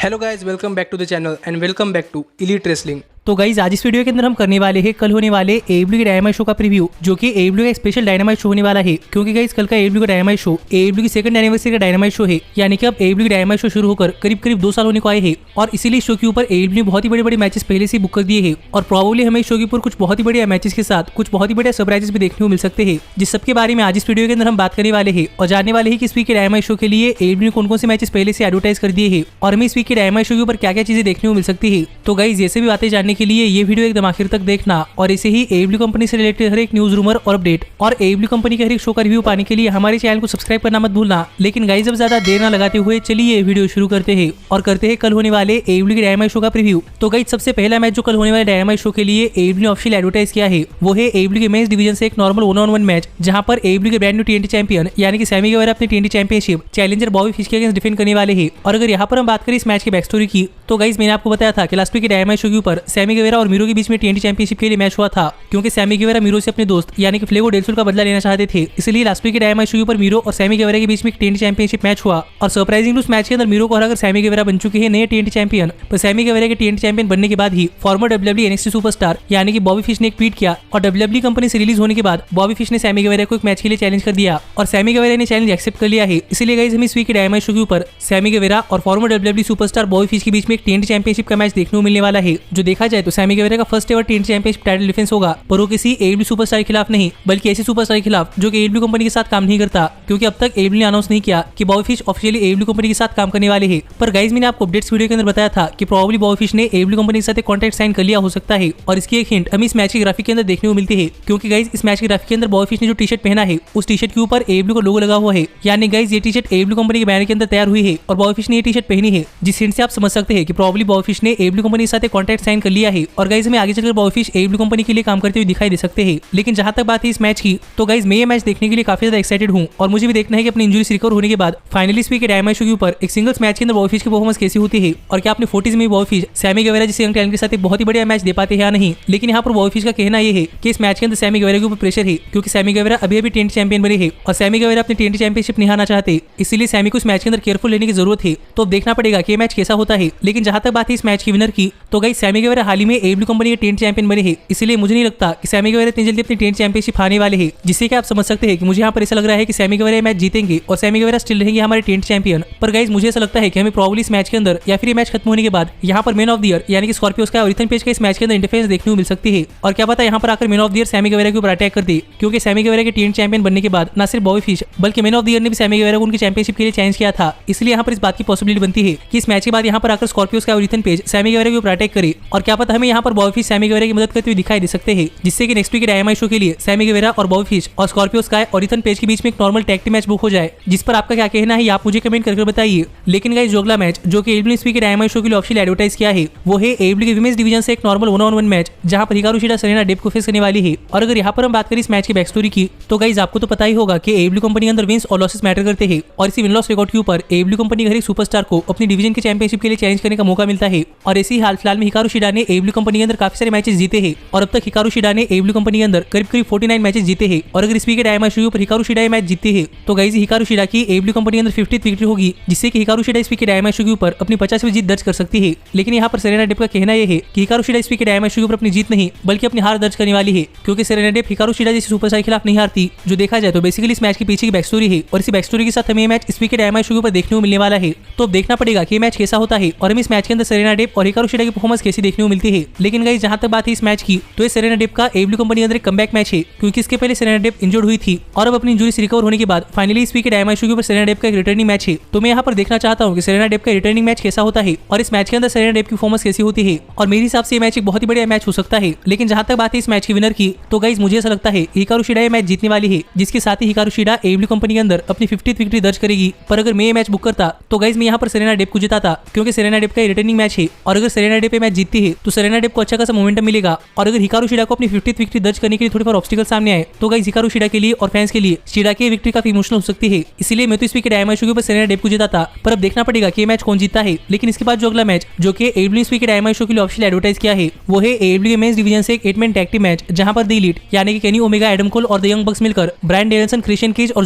Hello guys, welcome back to the channel and welcome back to Elite Wrestling. तो guys आज इस video के अंदर हम करने वाले हैं कल होने वाले AEW के डायनामाइट शो का प्रीव्यू, जो कि AEW का स्पेशल डायनामाइट शो होने वाला है। क्योंकि गाइज कल का AEW का डायनामाइट शो AEW की सेकंड एनिवर्सरी का डायनामाइट शो है, यानी कि अब AEW के डायनामाइट शो शुरू होकर करीब 2 साल होने को आए हैं। और इसीलिए शो के ऊपर AEW ने बहुत ही बड़े मैचेस पहले से बुक कर दिए हैं और प्रोबेबली हमें शो के ऊपर कुछ बहुत ही बढ़िया मैचेस के साथ कुछ बहुत ही बढ़िया सरप्राइजेस भी देखने को मिल सकते हैं, जिस सबके बारे में आज इस वीडियो के अंदर हम बात करने वाले हैं और जानने वाले हैं कि इस वीक के डायनामाइट शो के लिए AEW ने कौन से मैचेस पहले से एडवर्टाइज कर दिए हैं और हमें इस वीक के डायनामाइट शो के ऊपर क्या क्या चीजें देखने को मिल सकती है। तो गाइज ये सभी बातें जानने के लिए ये वीडियो एकदम आखिर तक देखना और ऐसे ही AEW कंपनी से रिलेटेड हर एक न्यूज रूमर और अपडेट और AEW कंपनी के हर एक शो का रिव्यू पाने के लिए हमारे चैनल को सब्सक्राइब करना मत भूलना। लेकिन गाइस अब ज्यादा देर न लगाते हुए चलिए ये वीडियो शुरू करते हैं और करते हैं कल होने वाले AEW के डायनामाइट शो का प्रीव्यू। तो गाइस सबसे पहला मैच जो कल होने वाले डायनामाइट शो के लिए AEW ने ऑफिशियल एडवर्टाइज किया है वो है AEW के मेंस डिवीजन से एक नॉर्मल 1-on-1 मैच, जहां पर AEW के ब्रांड न्यू TNT चैंपियन यानी कि सैमी गेवेरा अपने TNT championship challenger Bobby fish के अगेंस्ट डिफेंड करने वाले हैं। और अगर यहाँ पर हम बात करें इस मैच की बैक स्टोरी की, तो गाइस मैंने आपको बताया था कि लास्ट वीक के डायनामाइट शो के ऊपर सैमी गेवेरा और मीरो के बीच में TNT चैंपियनशिप के लिए मैच हुआ था, क्योंकि सैमी गेवेरा मीरो से अपने दोस्त यानी कि फ्लेवो डेल सोल का बदला लेना चाहते थे। इसलिए लास्ट वीक के डायनामाइट शो के ऊपर मीरो और सैमी गेवेरा के बीच में एक TNT चैंपियनशिप मैच हुआ और सरप्राइजिंग उस मैच के अंदर मीरो को हराकर सैमी गेवेरा बन चुके हैं नए TNT चैंपियन। पर सैमी गेवेरा के TNT चैंपियन बनने के बाद ही फॉर्मर WWE NXT सुपरस्टार यानी कि बॉबी फिश ने एक ट्वीट किया और WWE कंपनी से रिलीज होने के बाद बॉबी फिश ने सैमी गेवेरा को एक मैच के लिए चैलेंज कर दिया और सैमी गेवेरा ने चैलेंज एक्सेप्ट कर लिया है। इसलिए गाइस हम इस वीक के डायनामाइट शो के ऊपर सैमी गेवेरा और farmer WWE superstar Bobby fish के बीच में एक TNT चैंपियनशिप का मैच देखने को मिलने वाला है। जो देखा जाए तो सैमी गेवेरा का first ever TNT championship title defence होगा, पर वो किसी AEW सुपरस्टार के खिलाफ नहीं बल्कि ऐसे सुपरस्टार के खिलाफ जो कि AEW कंपनी के साथ काम नहीं करता, क्योंकि अब तक AEW ने अनाउंस नहीं किया कि Bobby fish officially AEW company के साथ काम करने वाले हैं। पर गाइस मैंने आपको अपडेट्स वीडियो के अंदर बताया था कि प्रोबेबली बॉबी फिश ने AEW कंपनी के साथ एक कॉन्ट्रैक्ट साइन कर लिया हो सकता है और इसकी एक हिंट हमें इस मैच के ग्राफिक के अंदर देखने को मिलती है। क्योंकि गाइस इस मैच के ग्राफिक के अंदर बॉबी फिश ने जो टी-शर्ट पहना है उस टी-शर्ट के ऊपर AEW का लोगो लगा हुआ है, यानी गाइस ये टी-शर्ट AEW कंपनी के बैनर के अंदर तैयार हुई है और बॉबी फिश ने ये टी-शर्ट पहनी है, जिस हिंट से आप समझ सकते हैं कि प्रोबेबली बॉबी फिश ने AEW कंपनी के साथ एक कॉन्ट्रैक्ट साइन कर लिया है और गाइस हमें आगे चलकर बॉबी फिश AEW कंपनी के लिए काम करते हुए दिखाई दे सकते हैं। लेकिन जहां तक बात है इस मैच की, तो गाइस मैं ये मैच देखने के लिए काफी ज्यादा एक्साइटेड हूं और मुझे भी देखना है कि अपनी इंजरी से रिकवर होने के बाद फाइनली इस वीक के डायनामाइट शो के ऊपर एक सिंगल्स मैच के अंदर बॉबी फिश की परफॉर्मेंस कैसी होती है और क्या अपने 40s में बॉबी फिश सैमी गेवेरा जैसे यंग टैलेंट के साथ एक बहुत ही बढ़िया मैच दे पाते हैं या नहीं। लेकिन यहाँ पर बॉबी फिश का कहना यह है कि इस मैच के अंदर सैमी गेवेरा के ऊपर प्रेशर है, क्योंकि सैमी गेवेरा अभी TNT चैंपियन बने हैं और सैमी गेवेरा अपनी TNT चैंपियनशिप निभाना चाहते, इसलिए सैमी को इस मैच के अंदर केयरफुल लेने की जरूरत है। तो अब देखना पड़ेगा कि मैच कैसा होता है। लेकिन जहां तक बात है इस मैच की विनर की, तो गाइस सैमी गेवेरा हाल ही में AEW कंपनी के TNT चैंपियन बने हैं, इसलिए मुझे नहीं लगता कि सैमी गेवेरा इतनी जल्दी अपनी TNT चैंपियनशिप हारने वाले हैं, जिससे कि आप समझ सकते हैं कि मुझे यहाँ पर ऐसा लग रहा है कि सैमी गेवेरा मैच जीतेंगे और सैमी गेवेरा स्टिल रहेंगे हमारे TNT चैंपियन। पर गाइस मुझे ऐसा लगता है कि हमें प्रोबेबली इस मैच के अंदर या फिर ये मैच खत्म होने के बाद यहाँ पर मैन ऑफ द ईयर यानी कि स्कॉर्पियोस का और इथन पेज का इस मैच के अंदर इंटरफेरेंस देखने को मिल सकती है और क्या पता यहाँ पर आकर man of the year Sammy Guevara के ऊपर अटैक कर दे, क्योंकि सैमी गेवेरा के TNT चैंपियन बनने के बाद न सिर्फ बॉबी फिश बल्कि मैन ऑफ द ईयर ने भी सैमी गेवेरा को उनकी चैंपियनशिप के लिए चैलेंज किया था। इसलिए यहाँ पर इस बात की पॉसिबिलिटी बनती है कि इस मैच के बाद यहाँ पर आकर स्कॉर्पियोस का और इथन पेज सैमी गेवेरा के ऊपर अटैक करे और क्या पता हमें यहाँ पर बॉबी फिश सैमी गेवेरा की मदद करते हुए दिखाई दे सकते हैं, जिससे कि नेक्स्ट वीक के डायनामाइट शो के लिए सैमी गेवेरा और बॉबी फिश और स्कॉर्पियो स्काई और इथन पेज के बीच में एक normal tag team match book हो जाए। जिस पर आपका क्या कहना है आप मुझे कमेंट करके बताइए। लेकिन गाइस जो अगला मैच जो कि AEW ने इस वीक के डायनामाइट शो के लिए ऑफिशियल एडवर्टाइज किया है वो है AEW के विमेंस डिवीजन से एक नॉर्मल 1-on-1 मैच, जहां पर हिकारू शिडा सेरेना डेप को फेस करने वाली है। और अगर यहाँ पर हम बात करें इस मैच की बैक स्टोरी की, तो गाइस आपको तो पता ही होगा कि AEW कंपनी के अंदर विंस और लॉसेस मैटर करते हैं और इसी विन लॉस रिकॉर्ड के ऊपर AEW कंपनी के हर एक सुपरस्टार को अपनी डिवीजन के चैंपियनशिप के लिए चैलेंज करने का मौका मिलता है। और ऐसे ही हाल फिलहाल में हिकारू शिडा ने AEW कंपनी के अंदर काफी सारे मैचेस जीते हैं और अब तक हिकारू शिडा ने AEW कंपनी के अंदर करीब 49 मैचेस जीते हैं। और अगर इस वीक के डायनामाइट शो पर हिकारू शिडा मैच जीतते हैं तो गाइस हिकारू शिडा की AEW कंपनी के अंदर 50th विक्ट्री होगी, जिससे कि हिकारू शिडा इस वीक के डायनामाइट शो के ऊपर अपनी 50वीं जीत दर्ज कर सकती है। लेकिन यहाँ पर सेरेना डेप का कहना यह है कि हिकारू शिडा इस वीक के डायनामाइट शो के ऊपर अपनी जीत नहीं बल्कि अपनी हार दर्ज करने वाली है, क्योंकि सेरेना डेप हिकारू शिडा जैसे सुपरस्टार के खिलाफ नहीं हारती। जो देखा जाए तो बेसिकली इस मैच के पीछे की बैक स्टोरी है और इसी बैक स्टोरी के साथ हमें मैच इस वीक के डायनामाइट शो के ऊपर देखने को मिलने वाला है। तो अब देखना पड़ेगा कि मैच कैसा होता है और हमें इस मैच के अंदर सेरेना डेप और हिकारू शिडा की परफॉर्मेंस कैसी देखने को मिलती है। लेकिन गाइस जहां तक बात है इस मैच की, तो ये सेरेना डेप का AEW कंपनी के अंदर एक कमबैक मैच है, क्योंकि इसके पहले सेरेना डेप इंजर्ड हुई थी और अब अपनी इंजरी से रिकवर होने के बाद फाइनली इस वीक के डायनामाइट शो के ऊपर सेरेना डेप का एक रिटर्निंग मैच है। तो मैं यहाँ पर देखना चाहता हूँ कि सेरेना डेप का रिटर्निंग मैच कैसा होता है और इस मैच के अंदर सेरेना डेप की परफॉर्मेंस कैसी होती है। और मेरे हिसाब से ये मैच एक बहुत ही बढ़िया मैच हो सकता है। लेकिन जहां तक बात है इस मैच की विनर की, तो गाइस मुझे ऐसा लगता है हिकारू शिडा ये मैच जीतने वाली है, जिसके साथ ही हिकारू शिडा AEW कंपनी के अंदर अपनी 50th विक्ट्री दर्ज करेगी। पर अगर मैं ये मैच बुक करता तो गाइस मैं यहाँ पर सेरेना डेप को जिताता, क्योंकि सेरेना डेप का रिटर्निंग मैच है और अगर सेरेना डेप ये मैच जीतती है तो सेरेना डेव को अच्छा खासा मोमेंटम मिलेगा। और अगर हिकारू शिडा को अपनी 50th विक्ट्री दर्ज करने के लिए थोड़े ऑब्स्टिकल सामने आए तो गाइस हिकारू शिडा के लिए और फैंस के लिए शिडा की विक्ट्री काफी इमोशनल हो सकती है। इसीलिए मैं तो इस वीक के डायमंड शो के ऊपर सेरेना डेव को जिताता, पर अब देखना पड़ेगा कि मैच कौन जीतता है। लेकिन इसके बाद जो अगला मैच जो कि AEW इस वीक के डायमंड शो के लिए ऑफिशियल एडवर्टाइज किया है वो है AEW के मेंस डिवीजन से एक 8-मैन टैग टीम मैच, जहां पर द एलीट यानी कि केनी ओमेगा, एडम कोल और द यंग बक्स मिलकर ब्रायन डेनियल्सन, क्रिश्चियन केज और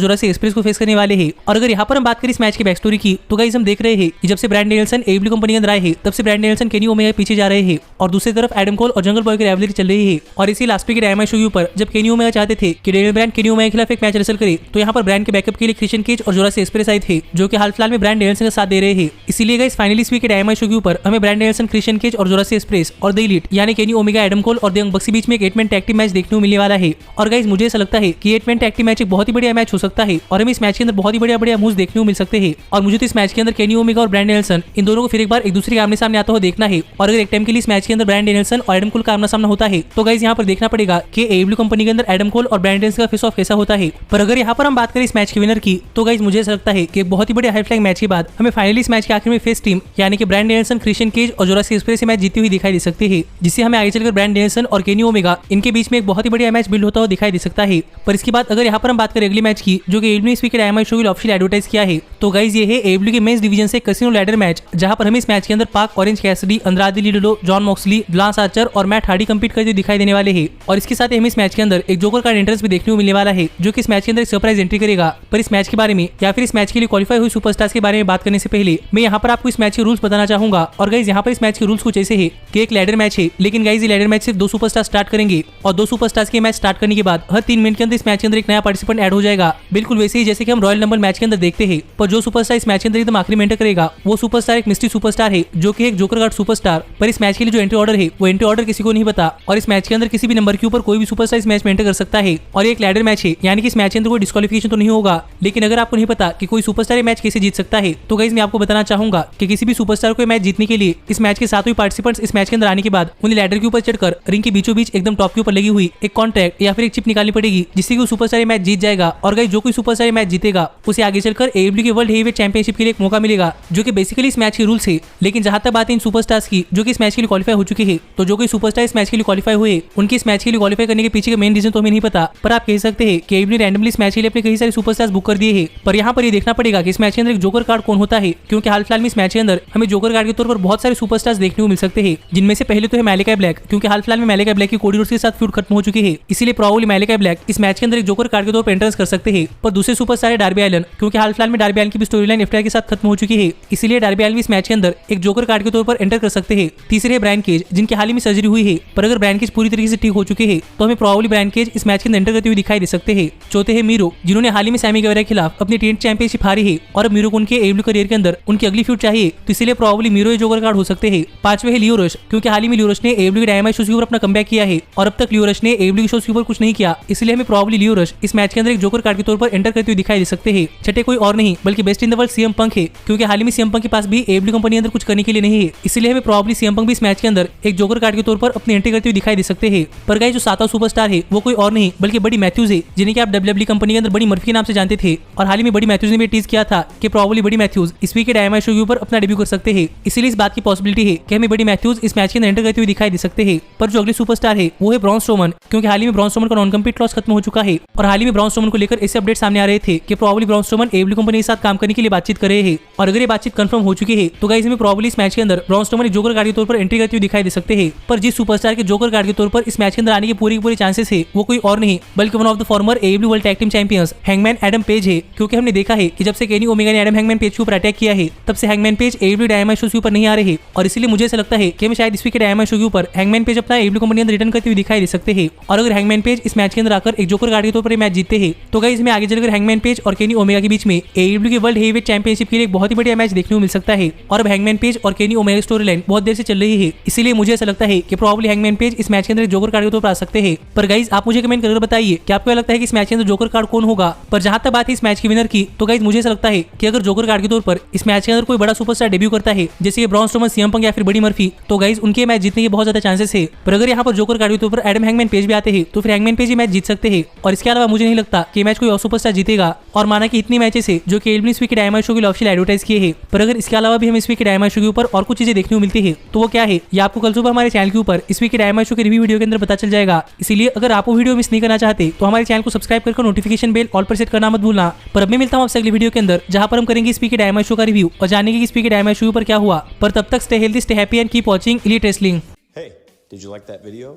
जोरासिक एक्सप्रेस को फेस करने वाले हैं। और अगर यहाँ पर हम बात करें इस मैच की बैक स्टोरी की तो गाइस हम देख रहे हैं कि जब से ब्रायन डेनियल्सन AEW कंपनी के अंदर आए हैं तब से ब्रायन डेनियल्सन केनी ओमेगा के पीछे जा रहे हैं और दूसरी तरफ एडम कोल और जंगल बॉय की राइवलरी चल रही है। और इसी लास्ट वीक के डायमंड शो के ऊपर जब केनी ओमेगा चाहते थे कि डेनियल ब्रायन केनी ओमेगा के खिलाफ एक मैच रेसल करे तो यहाँ पर ब्रायन के बैकअप के लिए क्रिश्चियन केज और जोरासिक एक्सप्रेस आए थे, जो कि हाल फिलहाल में ब्रायन डेनियल्सन का साथ दे रहे हैं। इसीलिए गाइस फाइनली इस वीक के डायमंड शो के ऊपर हमें ब्रायन डेनियल्सन, क्रिश्चियन केज और जोरासिक एक्सप्रेस और द एलीट यानी केनी ओमेगा, एडम कोल और द यंग बक्स के बीच में एक 8-मैन टैग टीम मैच देखने को मिलने वाला है। और गाइस मुझे ऐसा लगता है कि 8-मैन टैग टीम मैच एक बहुत ही बढ़िया मैच हो सकता है और हमें इस मैच के अंदर बहुत ही बढ़िया मूव्स देखने को मिल सकते हैं। और मुझे तो इस मैच के अंदर केनी ओमेगा और ब्रायन डेनियल्सन इन दोनों को फिर एक बार एक दूसरे के आमने सामने आता हुआ देखना है। और अगर एक टाइम के लिए इस मैच के अंदर ब्रायन डेनियल्सन और एडम कोल का आमना सामना होता है तो गाइस यहाँ पर देखना पड़ेगा कि AEW कंपनी के अंदर एडम कोल और ब्रायन डेनियल्सन का फेस ऑफ कैसा होता है। पर अगर यहाँ पर हम बात करें इस मैच के विनर की तो गाइस मुझे ऐसा लगता है कि एक बहुत ही बड़े हाई फ्लाइंग मैच के बाद हमें फाइनली इस मैच के आखिर में फेस टीम यानी कि ब्रायन डेनियल्सन, क्रिश्चियन केज और जोरासिक एक्सप्रेस मैच जीती हुई दिखाई दे सकती है, जिससे हमें आगे चलकर ब्रायन डेनियल्सन और केनी ओमेगा इनके बीच में एक बहुत ही बढ़िया मैच बिल्ड होता हुआ दिखाई दे सकता है। पर इसके बाद अगर यहाँ पर हम बात करें अगले मैच की जो कि AEW इस वीक के डायमंड शो के लिए ऑफिशियल एडवर्टाइज किया है तो गाइस ये है AEW के मेंस डिवीजन से कैसीनो लैडर मैच, जहां पर हमें इस मैच के अंदर पाक, ऑरेंज कैसिडी, अंद्रादे लीडो, जॉन मॉक्सली, लांस आर्चर और मैट हार्डी कंपीट करते दिखाई देने वाले हैं। और इसके साथ हमें इस मैच के अंदर एक जोकर कार्ड एंट्रेंस भी देखने को मिलने वाला है जो कि इस मैच के अंदर एक सरप्राइज एंट्री करेगा। पर इस मैच के बारे में या फिर इस मैच के लिए क्वालिफाई हुई सुपरस्टार्स के बारे में बात करने से पहले मैं यहाँ पर आपको इस मैच के रूल्स बताना चाहूंगा। और गाइस यहाँ पर इस मैच के रूल्स कुछ ऐसे है कि एक लैडर मैच है, लेकिन गाइस ये लैडर मैच सिर्फ 2 सुपरस्टार स्टार्ट करेंगे और 2 सुपरस्टार्स के मैच स्टार्ट करने के बाद हर 3 मिनट के अंदर इस मैच के अंदर एक नया पार्टिसिपेंट ऐड हो जाएगा, बिल्कुल वैसे ही जैसे कि हम रॉयल नंबर मैच के अंदर देखते हैं। पर जो सुपरस्टार इस मैच के अंदर एकदम आखिरी में एंटर करेगा वो सुपरस्टार एक मिस्ट्री सुपरस्टार है जो कि एक जोकर कार्ड सुपरस्टार। पर इस मैच के लिए जो एंट्री ऑर्डर है वो एंट्री ऑर्डर किसी को नहीं पता और इस मैच के अंदर किसी भी नंबर के ऊपर कोई भी सुपरस्टार इस मैच में एंटर कर सकता है। और एक लैडर मैच है यानी कि इस मैच के अंदर कोई डिस्क्वालिफिकेशन तो नहीं होगा, लेकिन अगर आपको नहीं पता कि कोई सुपरस्टार मैच कैसे जीत सकता है तो गाइस मैं आपको बताना चाहूंगा कि किसी भी सुपरस्टार को मैच जीतने के लिए इस मैच के सातों पार्टिसिपेंट्स इस मैच के अंदर आने के बाद उन्हें लैडर के ऊपर चढ़कर रिंग के बीचों बीच एकदम टॉप के ऊपर लगी हुई एक कॉन्ट्रैक्ट या फिर एक चिप निकालनी पड़ेगी जिससे कि वो सुपरस्टार मैच जीत जाएगा। और गाइस जो कोई सुपरस्टार मैच जीतेगा उसे आगे चलकर AEW के वर्ल्ड हेवीवेट चैंपियनशिप के लिए एक मौका मिलेगा, जो कि बेसिकली इस मैच के रूल्स है। लेकिन जहां तक बात है इन सुपरस्टार्स की जो कि इस मैच के लिए क्वालिफाई हो चुके हैं, तो जो कोई सुपरस्टार इस मैच के लिए क्वालिफाई हुए उनके इस मैच के लिए क्वालिफाई करने के पीछे का मेन रीजन तो हमें नहीं पता, पर आप कह सकते हैं कि AEW ने रैंडमली इस मैच के लिए अपने कई सारे सुपरस्टार्स बुक कर दिए हैं। पर यहाँ पर ये देखना पड़ेगा कि इस मैच के अंदर एक जोकर कार्ड कौन होता है, क्योंकि हाल फिलहाल में इस मैच के अंदर हमें जोकर कार्ड के तौर पर बहुत सारे सुपरस्टार्स देखने को मिल सकते हैं, जिनमें से पहले तो है मैलेकाई ब्लैक, क्योंकि हाल फिलहाल में मैलेकाई ब्लैक की कोडी रोड्स के साथ फ्यूड खत्म हो चुकी है, इसीलिए प्रोबेबली मैलेकाई ब्लैक इस मैच के अंदर एक जोकर कार्ड के तौर पर एंट्रेंस कर सकते हैं। पर दूसरे सुपरस्टार है डार्बी एलन, क्योंकि हाल फिलहाल में डार्बी एलन की भी स्टोरी लाइन FTR के साथ खत्म हो चुकी है, इसीलिए डार्बी एलन इस मैच के अंदर एक जोकर कार्ड के तौर पर एंटर कर सकते हैं। तीसरे है ब्रायन केज, जिनकी हाल ही में सर्जरी हुई है, पर अगर ब्रायन केज पूरी तरीके से ठीक हो चुके हैं तो हमें प्रोबेबली ब्रायन केज इस मैच के अंदर एंटर करते हुए दिखाई दे सकते हैं। चौथे है मीरो, जिन्होंने हाल ही में सैमी गेवेरा के खिलाफ अपनी टेंथ चैंपियनशिप हारी है और अब मीरो को उनके AEW करियर के अंदर उनकी अगली फ्यूड चाहिए, तो इसलिए प्रोबेबली मीरो ये जोकर कार्ड हो सकते हैं। पांचवे है लियो रश, क्योंकि हाल ही में लियो रश ने AEW के डायमंड शोज के ऊपर अपना कमबैक किया है और अब तक लियो रश ने AEW के शोज के ऊपर कुछ नहीं किया, इसलिए हमें प्रोबेबली लियो रश इस मैच के अंदर एक जोकर कार्ड के तौर पर एंटर करते हुए दिखाई दे सकते हैं। छठे कोई और नहीं बल्कि best in the world CM पंक है, क्योंकि हाल ही में CM पंक के पास भी AEW कंपनी के अंदर कुछ करने के लिए नहीं है, इसलिए हमें प्रोबेबली CM पंक भी इस मैच के अंदर एक जोकर कार्ड के तौर पर अपनी एंट्री करते हुए दिखाई दे सकते हैं। पर गाइस जो सातवां सुपरस्टार है वो कोई और नहीं बल्कि बडी मैथ्यूज है, जिन्हें कि आप WWE कंपनी के अंदर बडी मर्फी के नाम से जानते थे। और हाल ही में बडी मैथ्यूज ने भी टीज किया था कि प्रोबेबली बडी मैथ्यूज इस वीक के डायमंड शो के ऊपर अपना डेब्यू कर सकते हैं, इसीलिए इस बात की पॉसिबिलिटी है कि हमें बडी मैथ्यूज इस मैच के अंदर एंटर करते हुए दिखाई दे सकते हैं। पर जो अगले सुपरस्टार है वो है ब्रॉन स्ट्रोमन, क्योंकि हाल ही में ब्रॉन स्ट्रोमन का नॉन कम्पीट क्लॉज खत्म हो चुका है और हाल ही में ब्रॉन स्ट्रोमन को लेकर ऐसे अपडेट सामने आ रहे थे कि probably Braun Strowman AEW company के साथ काम करने के लिए बातचीत कर रहे हैं। और अगर ये बातचीत कंफर्म हो चुकी है तो गाइस हमें प्रोबेबली इस मैच के अंदर ब्रॉन स्ट्रोमन जोकर कार्ड के तौर पर एंट्री करते हुए दिखाई दे सकते हैं। पर जिस सुपरस्टार के जोकर कार्ड के तौर पर इस मैच के अंदर आने के पूरे चांसेस है वो कोई और नहीं बल्कि one of the former AEW world tag team champions hangman Adam page है, क्योंकि हमने देखा है कि जब से केनी ओमेगा ने एडम हैंगमैन पेज के ऊपर अटैक किया है तब से hangman page AEW diamond show के ऊपर नहीं आ रहे, और इसलिए मुझे ऐसा लगता है कि हमें शायद इस वीक के डायमंड शो के ऊपर हैंगमैन पेज अपना AEW कंपनी के अंदर रिटर्न करते हुए दिखाई दे सकते हैं। और अगर हैंगमैन पेज इस मैच के अंदर आकर एक जोकर कार्ड के तौर पर मैच जीतते हैं तो गाइस हमें आगे चलकर हैंगमैन पेज और केनी ओमेगा के बीच में AEW के वर्ल्ड हेवीवेट चैंपियनशिप के लिए एक बहुत ही बढ़िया मैच देखने को मिल सकता है। और अब हैंगमैन पेज और केनी ओमेगा स्टोरी लाइन बहुत देर से चल रही है, इसीलिए मुझे ऐसा लगता है कि प्रोबेबली हैंगमैन पेज इस मैच के अंदर एक जोकर कार्ड के तौर पर आ सकते हैं। पर गाइस आप मुझे कमेंट करके बताइए कि आपको लगता है कि इस मैच के अंदर जोकर कार्ड कौन होगा। पर जहां तक बात है इस मैच की विनर की तो गाइस मुझे ऐसा लगता है कि अगर जोकर कार्ड के तौर पर इस मैच के अंदर कोई बड़ा सुपरस्टार डेब्यू करता है जैसे कि ब्रॉन स्ट्रोमन, CM पंक या फिर बडी मर्फी, तो गाइस उनके मैच जीतने के बहुत ज्यादा चांसेस है। पर अगर यहाँ पर जोकर कार्ड के ऊपर एडम हैंगमैन पेज भी आते हैं तो फिर हैंगमैन पेज ही मैच जीत सकते हैं। और इसके अलावा मुझे नहीं लगता कि मैच कोई और सुपरस्टार जीतेगा। और माना कि इतनी मैचेस है जो कि AEW इस वीक के डायमंड शो के लिए ऑफिशियल एडवर्टाइज किए हैं, पर अगर इसके अलावा भी हम इस वीक के डायमंड शो के ऊपर और कुछ चीजें देखने को मिलती है तो वो क्या है ये आपको कल सुबह हमारे चैनल के ऊपर इस वीक के डायनामाइट शो के रिव्यू वीडियो के अंदर पता चल जाएगा। इसीलिए अगर आप वो वीडियो मिस नहीं करना चाहते तो हमारे चैनल को सब्सक्राइब करके नोटिफिकेशन बेल ऑल पर सेट करना मत भूलना। पर अब मैं मिलता हूँ आपसे अगली वीडियो के अंदर, जहां पर हम करेंगे इस वीक के डायनामाइट शो का रिव्यू और जानेंगे कि इस वीक के डायनामाइट शो पर क्या हुआ। पर तब तक stay healthy, stay happy and keep watching elite wrestling. Hey, did you like that video?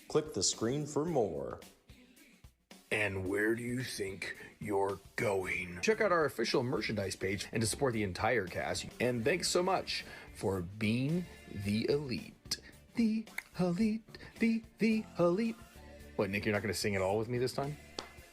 Click the screen for more. And where do you think you're going? Check out our official merchandise page and to support the entire cast. And thanks so much for being the elite. The elite, the elite. What, Nick, you're not going to sing it all with me this time?